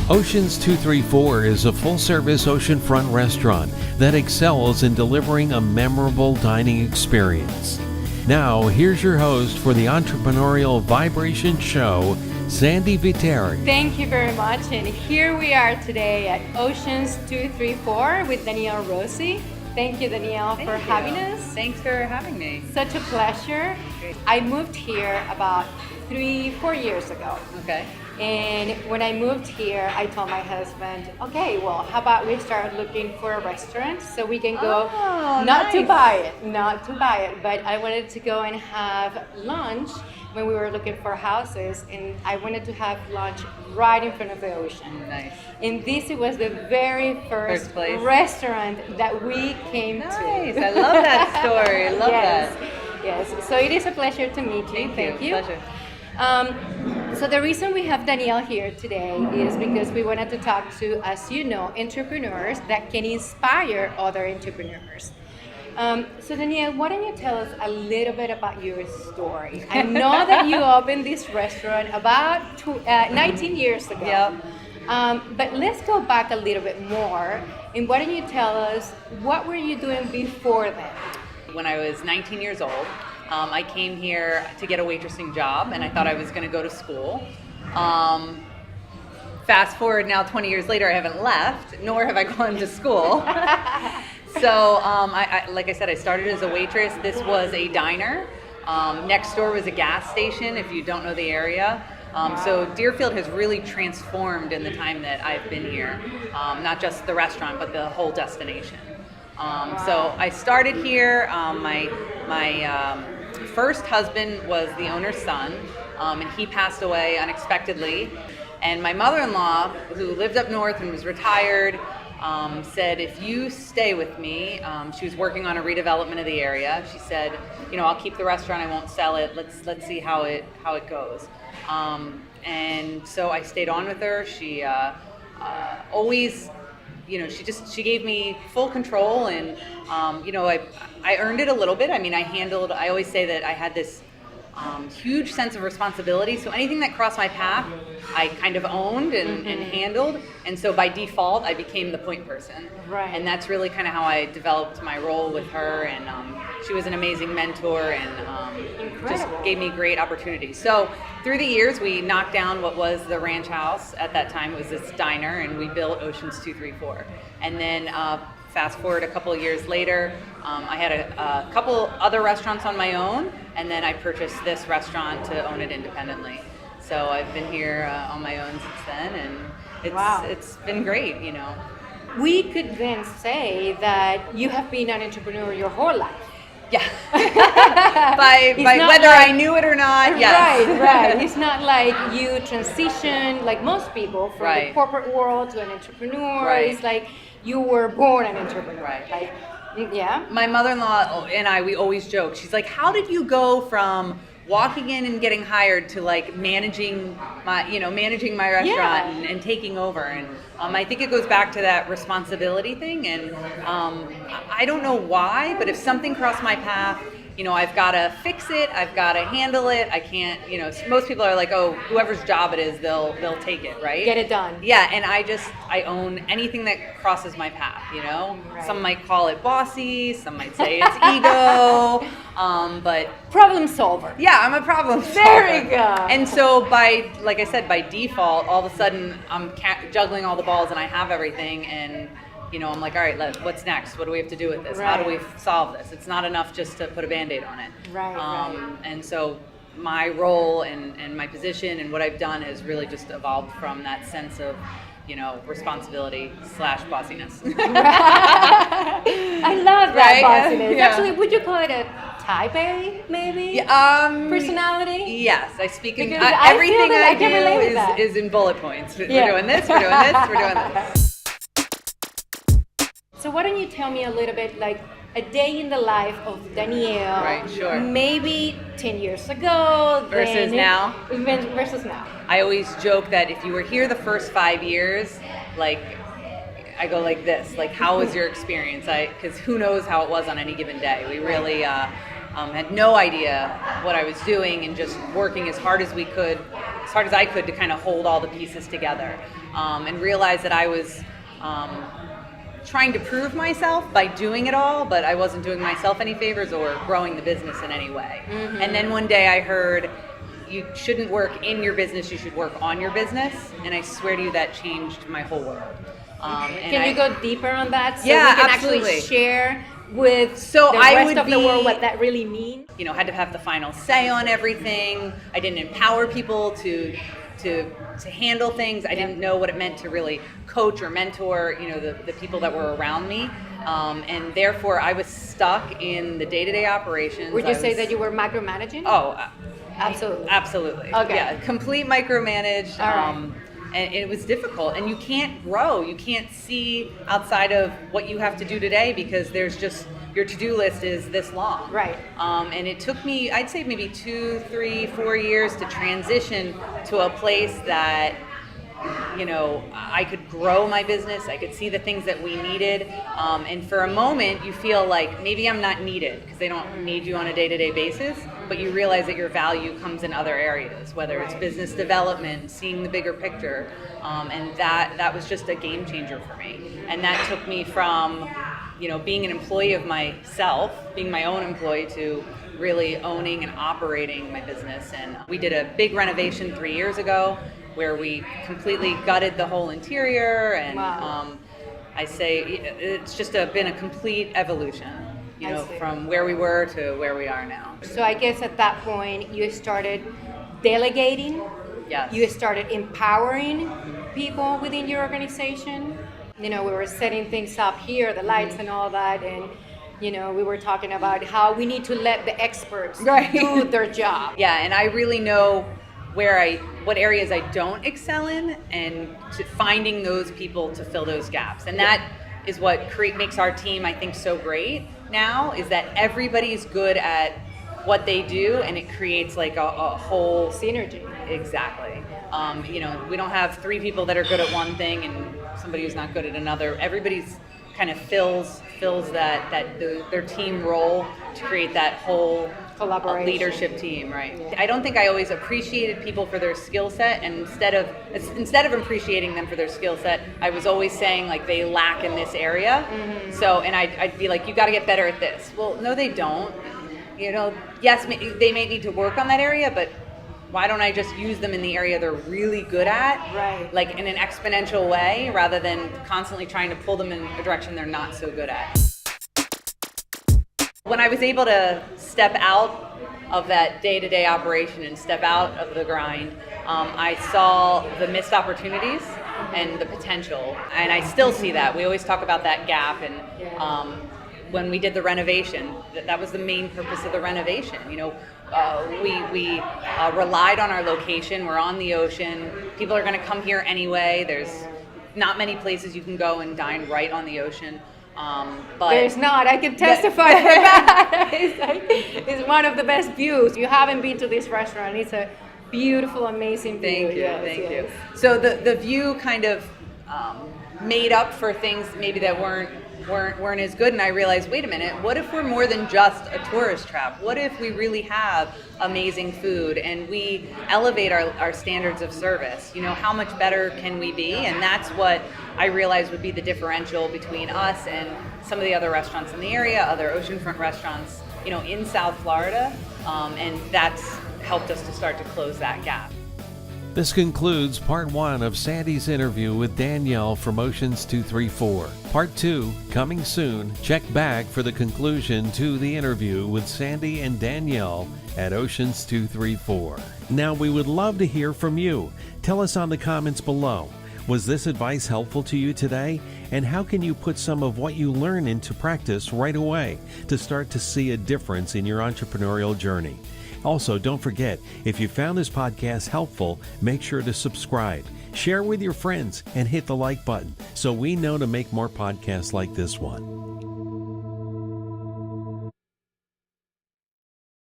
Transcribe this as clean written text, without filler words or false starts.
Oceans 234 is a full-service oceanfront restaurant that excels in delivering a memorable dining experience. Now, here's your host for the Entrepreneurial Vibration Show, Sandy Viteri. Thank you very much, and here we are today at Oceans 234 with Danielle Rossi. Thank you, Danielle, for having us. Thanks for having me. Such a pleasure. Great. I moved here about 3-4 years ago. Okay. And when I moved here, I told my husband, okay, well, how about we start looking for a restaurant so we can go, not to buy it, but I wanted to go and have lunch when we were looking for houses, and I wanted to have lunch right in front of the ocean. Nice. And this was the very first place. Restaurant that we came to. Nice. I love that story. I love that. Yes. So it is a pleasure to meet you. Thank you. Pleasure. So the reason we have Danielle here today is because we wanted to talk to, as you know, entrepreneurs that can inspire other entrepreneurs. So Danielle, why don't you tell us a little bit about your story? I know that you opened this restaurant about 19 years ago. Yep. But let's go back a little bit more, and why don't you tell us what were you doing before then? When I was 19 years old, I came here to get a waitressing job, and I thought I was going to go to school. Fast forward now 20 years later, I haven't left, nor have I gone to school. So, like I said, I started as a waitress. This was a diner. Next door was a gas station, if you don't know the area. So Deerfield has really transformed in the time that I've been here. Not just the restaurant, but the whole destination. So I started here. My first husband was the owner's son, and he passed away unexpectedly. And my mother-in-law, who lived up north and was retired, said, if you stay with me, she was working on a redevelopment of the area. She said, I'll keep the restaurant, I won't sell it. Let's see how it goes. And so I stayed on with her. She always, she gave me full control, and I earned it a little bit. I mean, I always say that I had this huge sense of responsibility. So anything that crossed my path, I kind of owned and handled. And so by default, I became the point person. Right. And that's really kind of how I developed my role with her. And she was an amazing mentor and just gave me great opportunities. So through the years, we knocked down what was the ranch house. At that time, it was this diner, and we built Oceans 234. And then fast forward a couple of years later, I had a couple other restaurants on my own, and then I purchased this restaurant to own it independently. So I've been here on my own since then, and it's been great, We could then say that you have been an entrepreneur your whole life. Yeah. by whether I knew it or not, yes. Right. It's not like you transitioned, like most people, from the corporate world to an entrepreneur. Right. It's like you were born an entrepreneur. Right. Like, yeah. My mother-in-law and we always joke. She's like, how did you go from walking in and getting hired to like managing my restaurant and taking over? And I think it goes back to that responsibility thing. And I don't know why, but if something crossed my path, I've got to fix it. I've got to handle it. I can't, most people are like, oh, whoever's job it is, they'll take it, right? Get it done. Yeah, and I own anything that crosses my path, Right. Some might call it bossy, some might say it's ego, but... Problem solver. Yeah, I'm a problem solver. There we go. And so by default, all of a sudden, I'm juggling all the balls and I have everything, and I'm like, all right, what's next? What do we have to do with this? Right. How do we solve this? It's not enough just to put a Band-Aid on it. Right. And so my role and my position and what I've done has really just evolved from that sense of, responsibility / bossiness. I love that bossiness. Yeah. Actually, would you call it a type A, maybe? Personality? Yes, I speak in Because I everything feel that I I can relate with that. do is in bullet points. We're Yeah. doing this, we're doing this, we're doing this. So why don't you tell me a little bit, like a day in the life of Danielle? Right, sure. Maybe 10 years ago. Versus now? Versus now. I always joke that if you were here the first 5 years, like, I go like this, like, how was your experience? Because who knows how it was on any given day. We really had no idea what I was doing and just working as hard as we could hard as I could to kind of hold all the pieces together, and realize that I was trying to prove myself by doing it all, but I wasn't doing myself any favors or growing the business in any way. Mm-hmm. And then one day I heard, you shouldn't work in your business, you should work on your business. And I swear to you, that changed my whole world. Can you go deeper on that? So yeah, we can absolutely. Actually share with the rest of the world what that really means? Had to have the final say on everything. I didn't empower people to handle things. I didn't know what it meant to really coach or mentor, the people that were around me. And therefore I was stuck in the day-to-day operations. Would you say that you were micromanaging? Oh, absolutely. Absolutely. Okay. Yeah, complete micromanaged. All right. And it was difficult, and you can't grow. You can't see outside of what you have to do today because there's just, your to-do list is this long. Right. And it took me, I'd say maybe 2, 3, 4 years to transition to a place that, I could grow my business. I could see the things that we needed. And for a moment, you feel like maybe I'm not needed because they don't need you on a day-to-day basis, but you realize that your value comes in other areas, whether it's business development, seeing the bigger picture. And that was just a game changer for me. And that took me from, being an employee of myself, being my own employee, to really owning and operating my business. And we did a big renovation 3 years ago where we completely gutted the whole interior, and wow. I say it's just been a complete evolution, from where we were to where we are now. So I guess at that point you started delegating. Yes. You started empowering people within your organization. We were setting things up here, the lights and all that, and we were talking about how we need to let the experts do their job. Yeah, and I really know what areas I don't excel in, and finding those people to fill those gaps. And that is what makes our team, I think, so great now, is that everybody's good at what they do, and it creates like a whole synergy. Exactly. We don't have 3 people that are good at one thing and somebody who's not good at another. Everybody's kind of fills their team role to create that whole collaboration leadership team, right? Yeah. I don't think I always appreciated people for their skill set, and instead of appreciating them for their skill set, I was always saying like they lack in this area. Mm-hmm. So, and I'd be like, you got to get better at this. Well, no, they don't. Yes, they may need to work on that area, but why don't I just use them in the area they're really good at, right? Like in an exponential way, rather than constantly trying to pull them in a direction they're not so good at. When I was able to step out of that day-to-day operation and step out of the grind, I saw the missed opportunities and the potential, and I still see that. We always talk about that gap, and when we did the renovation, that was the main purpose of the renovation. We relied on our location. We're on the ocean. People are going to come here anyway. There's not many places you can go and dine right on the ocean. But there's not. I can testify to that. It's one of the best views. You haven't been to this restaurant. It's a beautiful, amazing view. Thank you. So the view kind of made up for things maybe that weren't as good, and I realized, wait a minute, what if we're more than just a tourist trap? What if we really have amazing food and we elevate our standards of service? How much better can we be? And that's what I realized would be the differential between us and some of the other restaurants in the area, other oceanfront restaurants, in South Florida, and that's helped us to start to close that gap. This concludes part 1 of Sandy's interview with Danielle from Oceans 234. Part 2, coming soon. Check back for the conclusion to the interview with Sandy and Danielle at Oceans 234. Now, we would love to hear from you. Tell us on the comments below. Was this advice helpful to you today? And how can you put some of what you learn into practice right away to start to see a difference in your entrepreneurial journey? Also, don't forget, if you found this podcast helpful, make sure to subscribe, share with your friends, and hit the like button so we know to make more podcasts like this one.